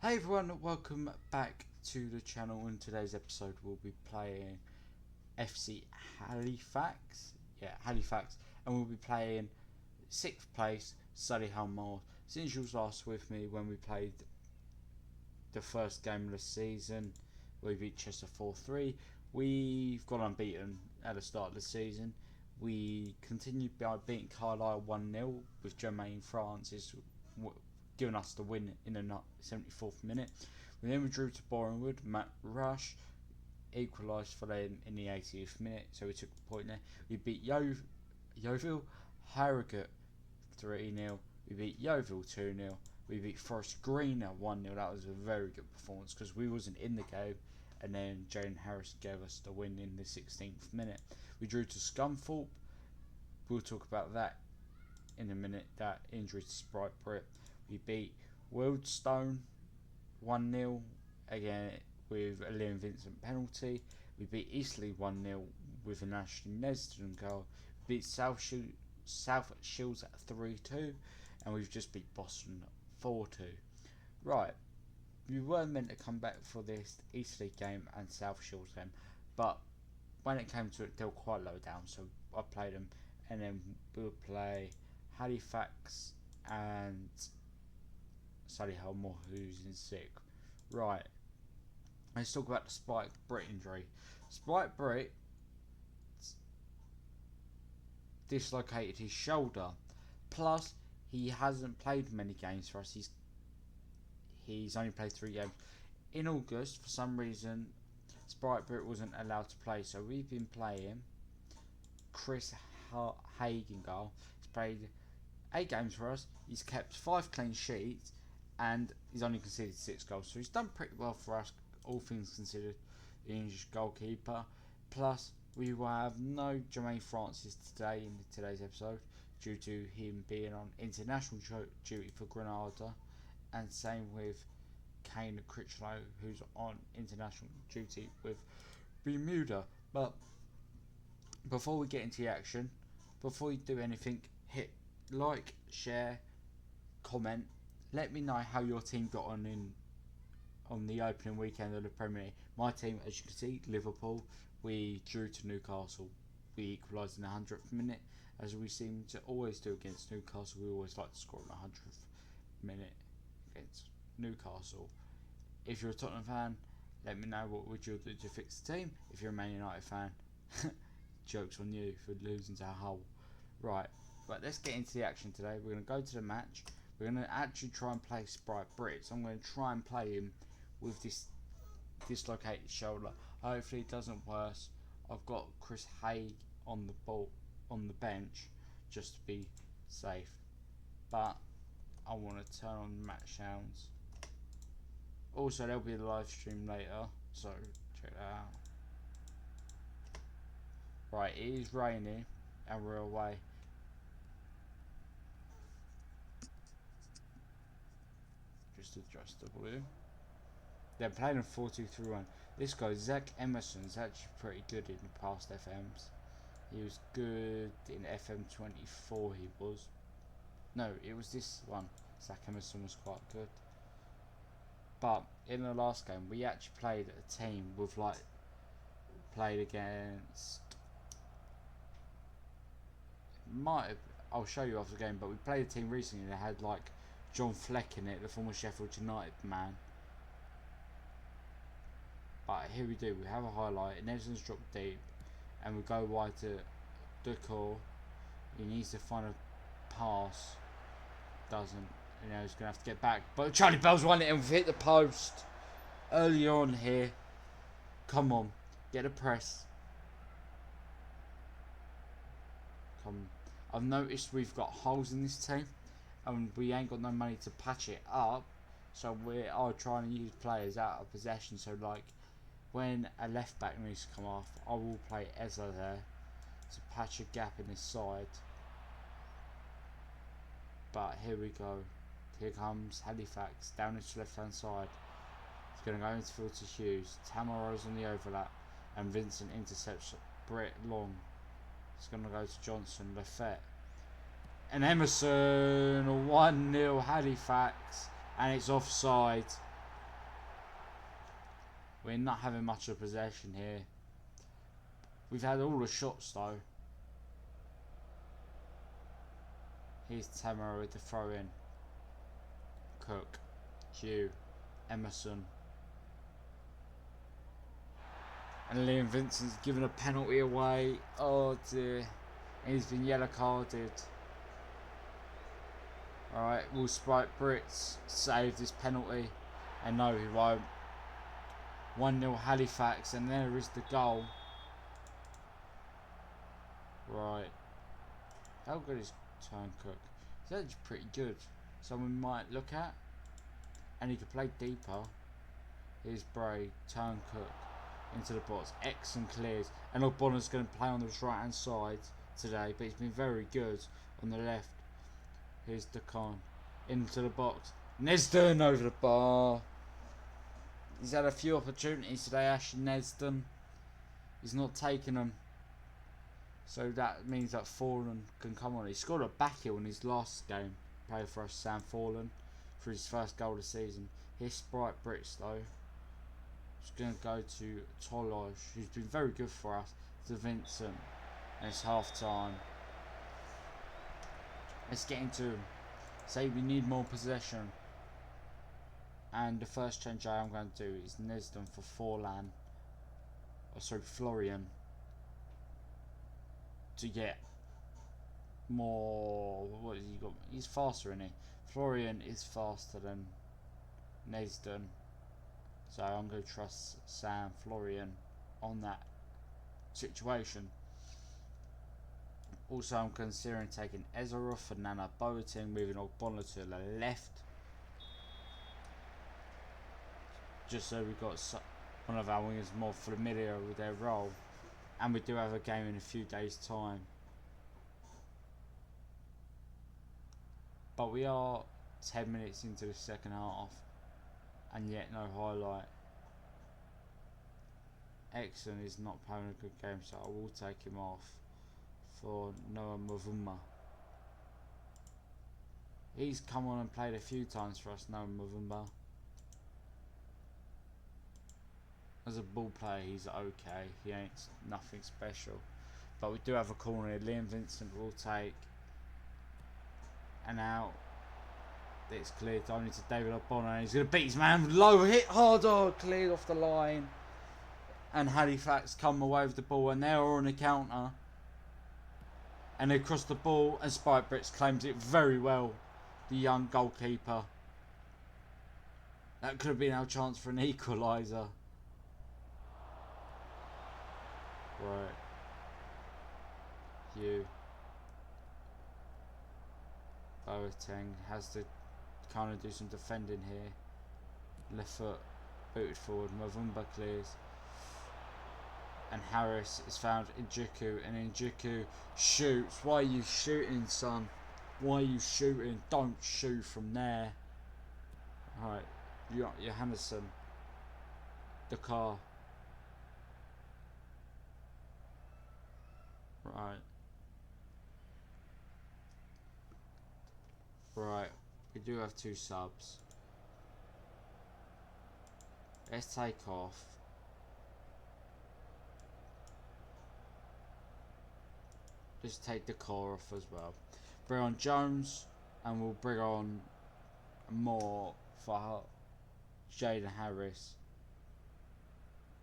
Hey everyone, welcome back to the channel. In today's episode we'll be playing FC Halifax. Halifax. And we'll be playing 6th place, Solihull Moors. Since you was last with me when we played the first game of the season, we beat Chester 4-3. We've gone unbeaten at the start of the season. We continued by beating Carlisle 1-0 with Jermaine Francis giving us the win in the 74th minute. We then drew to Bournemouth. Matt Rush equalised for them in the 80th minute, so we took a point there. We beat Yeovil Harrogate 3-0. We beat Yeovil 2-0. We beat Forest Green at 1-0. That was a very good performance because we wasn't in the game, and then Jane Harris gave us the win in the 16th minute. We drew to Scunthorpe. We'll talk about that in a minute, that injury to Sprite Brit. We beat Wealdstone 1-0, again with a Liam Vincent penalty. We beat Eastleigh 1-0 with an Ashley Nesden goal. We beat South Shields at 3-2, and we've just beat Boston 4-2. Right, we were meant to come back for this Eastleigh game and South Shields game, but when it came to it, they were quite low down, so I played them, and then we'll play Halifax and Solihull Moors, who's in sick. Right, let's talk about the Spike Britt injury. Spike Britt dislocated his shoulder, plus he hasn't played many games for us. He's only played 3 games. In August, for some reason, Sprite Britt wasn't allowed to play, so we've been playing Chris Hagen goal. He's played 8 games for us. He's kept 5 clean sheets, and he's only conceded 6 goals. So he's done pretty well for us, all things considered, the English goalkeeper. Plus, we will have no Jermaine Francis today in today's episode, due to him being on international duty for Grenada, and same with Kane Critchlow, who's on international duty with Bermuda. But before we get into the action, before you do anything, hit like, share, comment. Let me know how your team got on the opening weekend of the Premier League. My team, as you can see, Liverpool. We drew to Newcastle. We equalised in the 100th minute, as we seem to always do against Newcastle. We always like to score in the 100th minute against Newcastle. If you're a Tottenham fan, let me know what would you do to fix the team. If you're a Man United fan, joke's on you for losing to Hull. Right, but let's get into the action today. We're going to go to the match. We're going to actually try and play Sprite Britt. So I'm going to try and play him with this dislocated shoulder. Hopefully it doesn't worse. I've got Chris Haig on the bench just to be safe. But I want to turn on match sounds. Also, there'll be a live stream later, so check that out. Right, it is raining and we're away. Just adjust the volume. They're playing a 4-2-3-1. This guy, Zach Emerson's actually pretty good in the past FMs. He was good in FM24, he was. No, it was this one. Zach Emerson was quite good. But in the last game, we actually played a team with played against. I'll show you after the game, but we played a team recently that had John Fleck in it, the former Sheffield United man. But here we do. We have a highlight. Nelson's dropped deep, and we go wide to Ducor. He needs to find a pass. Doesn't. He's going to have to get back. But Charlie Bell's won it, and we've hit the post early on here. Come on. Get a press. Come. I've noticed we've got holes in this team, and we ain't got no money to patch it up. So we are trying to use players out of possession. So when a left back needs to come off, I will play Ezra there to patch a gap in his side. But here we go. Here comes Halifax down his left hand side. He's going to go into field to Hughes. Tamaro's on the overlap, and Vincent intercepts Britt long. He's going to go to Johnson, Lafette, and Emerson. 1-0 Halifax, and it's offside. We're not having much of possession here. We've had all the shots though. Here's Tamara with the throw in. Cook, Hugh, Emerson. And Liam Vincent's given a penalty away. Oh dear. He's been yellow carded. Alright, will Sprite Brits save this penalty? And no, he won't. 1-0 Halifax, and there is the goal. Right. How good is Turncook? He's actually pretty good. Someone might look at. And he could play deeper. Here's Bray, Turncook into the box. Exon clears. And O'Bonnell's going to play on the right hand side today, but he's been very good on the left. Here's Decon into the box. Nesden over the bar. He's had a few opportunities today, Ashley Nesden. He's not taken them. So that means that Forlan can come on. He scored a back heel in his last game. Played for us, Sam Forlan, for his first goal of the season. Here's Sprite Brits though. It's going to go to Tolaj, who's been very good for us. To Vincent. And it's half time. Let's get into him. Say we need more possession. And the first change I am going to do is Nesden for Forlan. Oh, sorry, Florian. To get more. What has he got? He's faster, isn't he? Florian is faster than Nesden. So I'm going to trust Sam Florian on that situation. Also, I'm considering taking Ezra for Nana Boateng, moving Ogbonna to the left. Just so we've got one of our wingers more familiar with their role. And we do have a game in a few days' time. But we are 10 minutes into the second half. And yet no highlight. Exon is not playing a good game, so I will take him off for Noah Mavuma. He's come on and played a few times for us, Noah Mavuma. As a ball player, he's okay. He ain't nothing special. But we do have a corner here. Liam Vincent will take an out. It's cleared only to David O'Bonnell. He's going to beat his man. Low hit, hard on, cleared off the line. And Halifax come away with the ball, and they're on a counter. And they cross the ball, and Spike Brits claims it very well. The young goalkeeper. That could have been our chance for an equaliser. Right. Hugh. Boateng has to kind of do some defending here. Left foot booted forward. Mavumba clears. And Harris is found in Njuku, and Njuku shoots. Why are you shooting, son? Why are you shooting? Don't shoot from there. Alright, Johannesson. The car. Right. Right. We do have two subs. Let's take off. Just take the core off as well. Bring on Jones, and we'll bring on more for Jaden Harris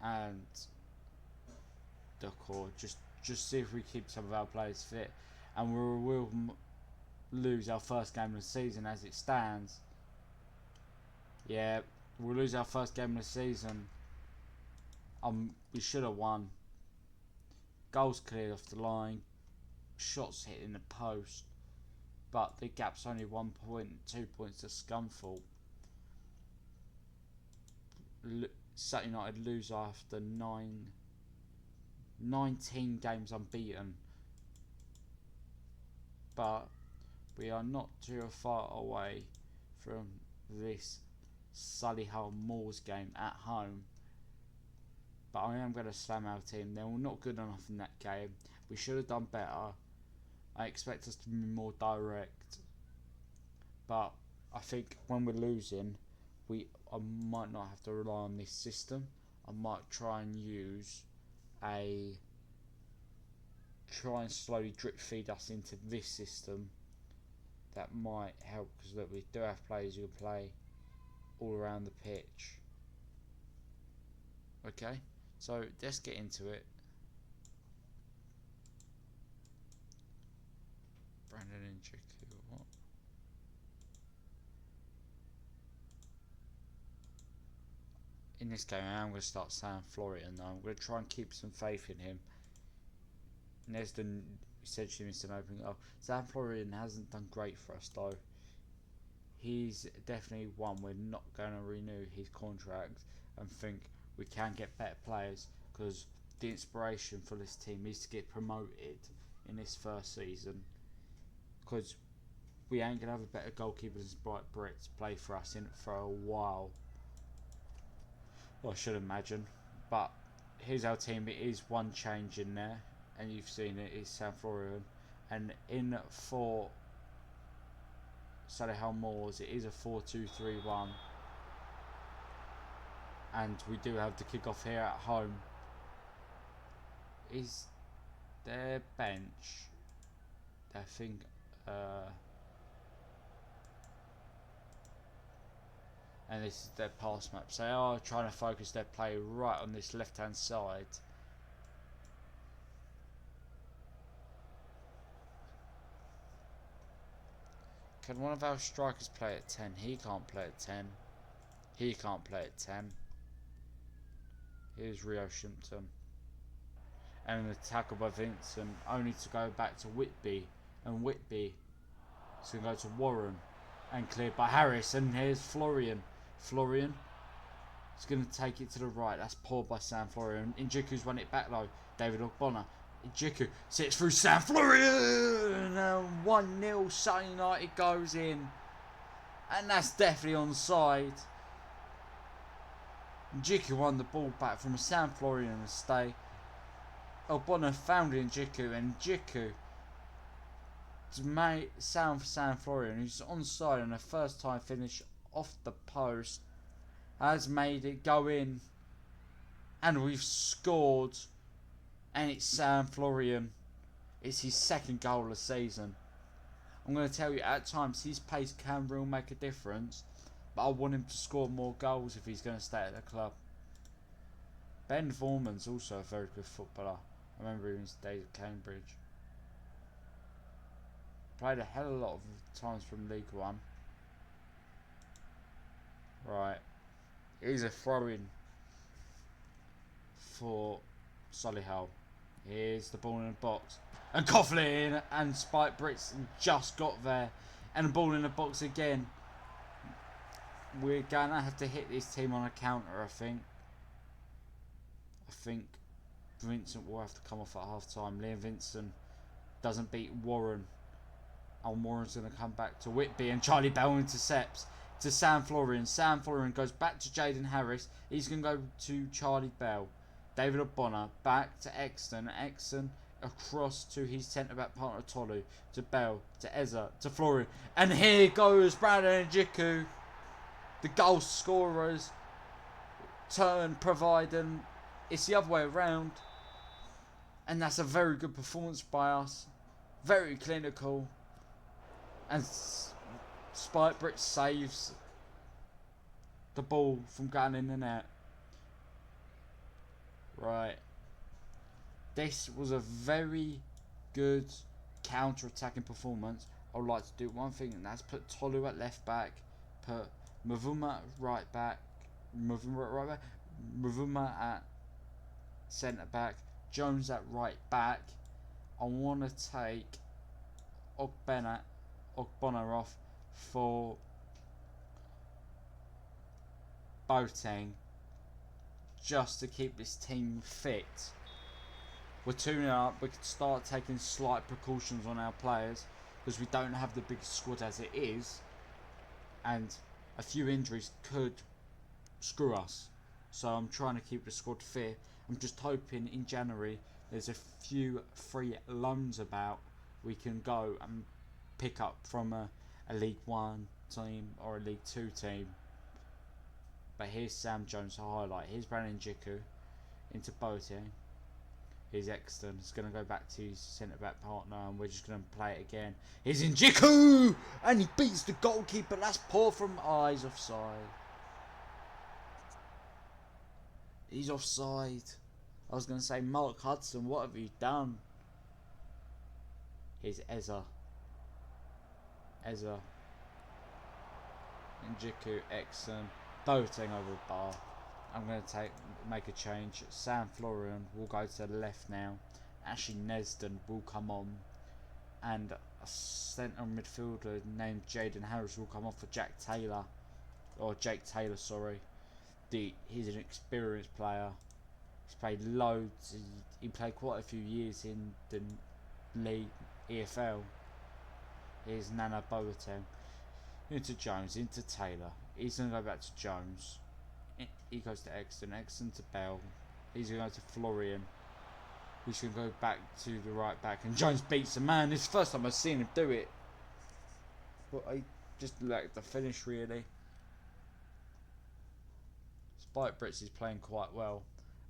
and the core. Just see if we keep some of our players fit, and we'll lose our first game of the season as it stands. Yeah, we'll lose our first game of the season. We should have won. Goals cleared off the line. Shots hitting the post, but the gap's only 1 point, 2 points to Scunthorpe. Sutton United lose after 19 games unbeaten, but we are not too far away from this Solihull Moors game at home. But I am going to slam our team. They were not good enough in that game. We should have done better. I expect us to be more direct, but I think when we're losing, I might not have to rely on this system. I might try and try and slowly drip feed us into this system. That might help, because look, we do have players who can play all around the pitch. Okay, so let's get into it. Brandon and Jiku, what? In this game, I am going to start Sam Florian though. I'm going to try and keep some faith in him. Nesden essentially missed an opening. Oh, Sam Florian hasn't done great for us though. He's definitely one we're not going to renew his contract and think we can get better players, because the inspiration for this team is to get promoted in this first season, because we ain't going to have a better goalkeeper than Bright Brett to play for us in for a while. Well, I should imagine. But here's our team. It is one change in there, and you've seen it is San Florian. And in for Solihull Moors, it is a 4-2-3-1. And we do have the kick-off here at home. Is their bench, I think, and this is their pass map. So they are trying to focus their play right on this left hand side. Can one of our strikers play at 10? He can't play at 10. He can't play at 10. Here's Rio Shimpton. And an tackle by Vincent, only to go back to Whitby. And Whitby is going to go to Warren. And cleared by Harris. And here's Florian. Florian is going to take it to the right. That's poor by Sam Florian. Njiku's won it back though. David Ogbonna. Njiku sits through Sam Florian. 1-0 Sutton United goes in. And that's definitely onside. Njiku won the ball back from a Sam Florian mistake. Ogbonna found Njiku, and Njiku made Sam Florian, who's onside on a first time finish off the post, has made it go in, and we've scored, and it's Sam Florian. It's his second goal of the season. I'm going to tell you, at times his pace can really make a difference, but I want him to score more goals if he's going to stay at the club. Ben Foreman's also a very good footballer. I remember him in his days at Cambridge. Played a hell of a lot of times from League One. Right. Here's a throw-in for Solihull. Here's the ball in the box. And Coughlin and Spike Britson just got there. And the ball in the box again. We're going to have to hit this team on a counter, I think. I think Vincent will have to come off at half time. Liam Vincent doesn't beat Warren. And Warren's going to come back to Whitby, and Charlie Bell intercepts to Sam Florian. Sam Florian goes back to Jaden Harris. He's going to go to Charlie Bell. David Ogbonna back to Exton. Exton across to his centre-back partner Tolu. To Bell. To Ezza. To Florian. And here goes Brandon Njiku. The goal scorers turn providing. It's the other way around. And that's a very good performance by us. Very clinical. And Spike Britt saves the ball from going in the net. Right. This was a very good counter-attacking performance. I would like to do one thing, and that's put Tolu at left back, put Mavuma right back, Mavuma at centre back, Jones at right back. I want to take Ogbonna off for Boateng, just to keep this team fit. We're 2-0 up. We could start taking slight precautions on our players, because we don't have the biggest squad as it is, and a few injuries could screw us. So I'm trying to keep the squad fit. I'm just hoping in January there's a few free loans about we can go and pick up from a League 1 team or a League 2 team. But here's Sam Jones to highlight. Here's Brandon Jiku into Boateng. Here's Exton. It's going to go back to his centre back partner, and we're just going to play it again. Here's Njiku! And he beats the goalkeeper. That's poor from eyes offside. He's offside. I was going to say, Mark Hudson, what have you done? Here's Eza. Njiku, Exton, Boateng over the bar. I'm going to make a change. Sam Florian will go to the left now. Ashley Nesden will come on. And a centre midfielder named Jaden Harris will come on for Jake Taylor, sorry. He's an experienced player. He's played loads. He played quite a few years in the league, EFL. Here's Nana Boateng. Into Jones, into Taylor. He's going to go back to Jones. He goes to Exton to Bell. He's going to go to Florian. He's going to go back to the right back. And Jones beats a man. This is the first time I've seen him do it. But I just like the finish, really. Spike Brits is playing quite well.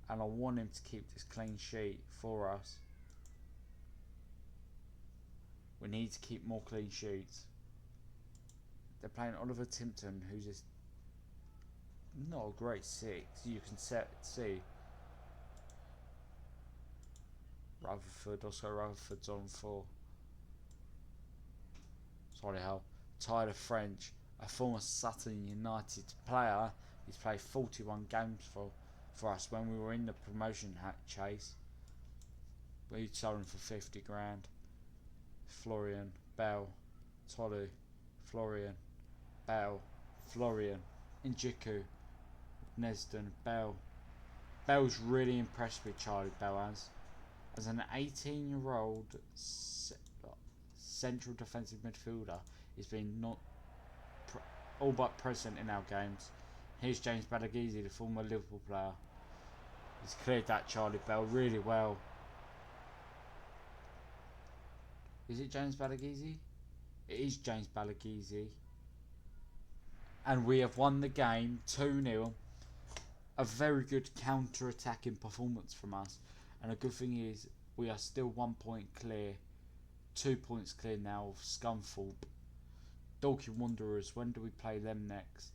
And I want him to keep this clean sheet for us. We need to keep more clean sheets. They're playing Oliver Timpton, who's just not a great six. You can see Oscar Rutherford's on for Tyler French, a former Sutton United player. He's played 41 games for us when we were in the promotion chase. We sold him for 50 grand. Florian, Bell, Tolu, Florian, Bell, Florian, Njiku, Nesden, Bell. Bell's really impressed with Charlie Bell as an 18-year-old central defensive midfielder. He's been all but present in our games. Here's James Balaghese, the former Liverpool player. He's cleared that Charlie Bell really well. Is it James Balaghese? It is James Balaghese. And we have won the game 2-0. A very good counter-attacking performance from us. And a good thing is, we are still 1 point clear. 2 points clear now of Scunthorpe. Dorking Wanderers, when do we play them next?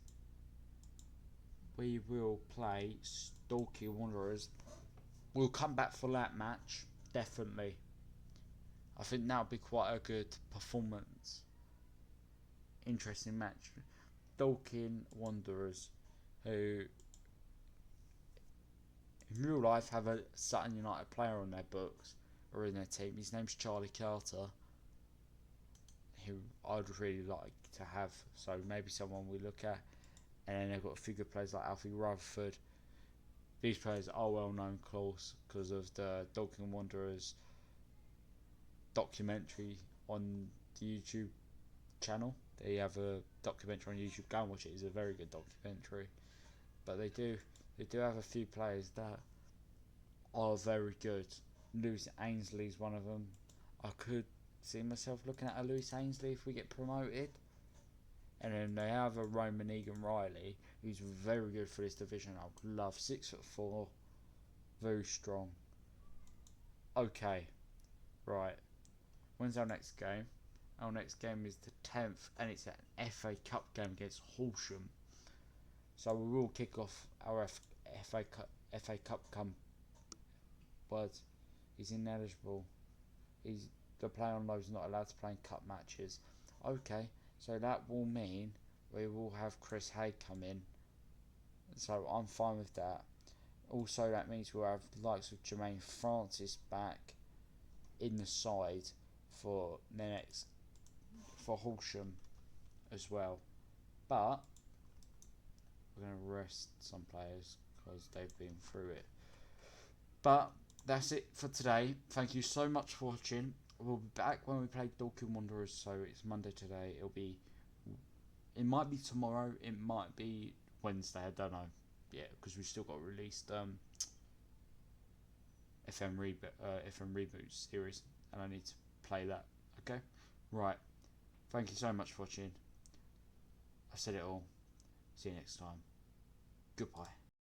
We will play Dorking Wanderers. We'll come back for that match, definitely. I think that'll be quite a good performance. Interesting match. Dorking Wanderers, who in real life have a Sutton United player on their books or in their team. His name's Charlie Carter, who I'd really like to have. So maybe someone we look at. And then they've got a few good players like Alfie Rutherford. These players are well known, close, because of the Dorking Wanderers documentary on the YouTube channel. They have a documentary on YouTube. Go and watch it. It's a very good documentary. But they do have a few players that are very good. Lewis Ainsley is one of them. I could see myself looking at a Lewis Ainsley if we get promoted. And then they have a Roman Egan-Riley, who's very good for this division. I would love 6'4", very strong. Okay, right. When's our next game? Our next game is the 10th, and it's an FA Cup game against Horsham. So we will kick off our FA Cup words. He's ineligible. The player on loan is not allowed to play in cup matches. Okay, so that will mean we will have Chris Hay come in. So I'm fine with that. Also, that means we'll have the likes of Jermaine Francis back in the side for the next for Horsham as well. But we're going to rest some players because they've been through it. But that's it for today. Thank you so much for watching. We'll be back when we play Dorking Wanderers. So it's Monday today. It might be tomorrow. It might be Wednesday. I don't know. Yeah, because we've still got released FM Reboot series, and I need to play that. Okay, right. Thank you so much for watching. I said it all. See you next time. Goodbye.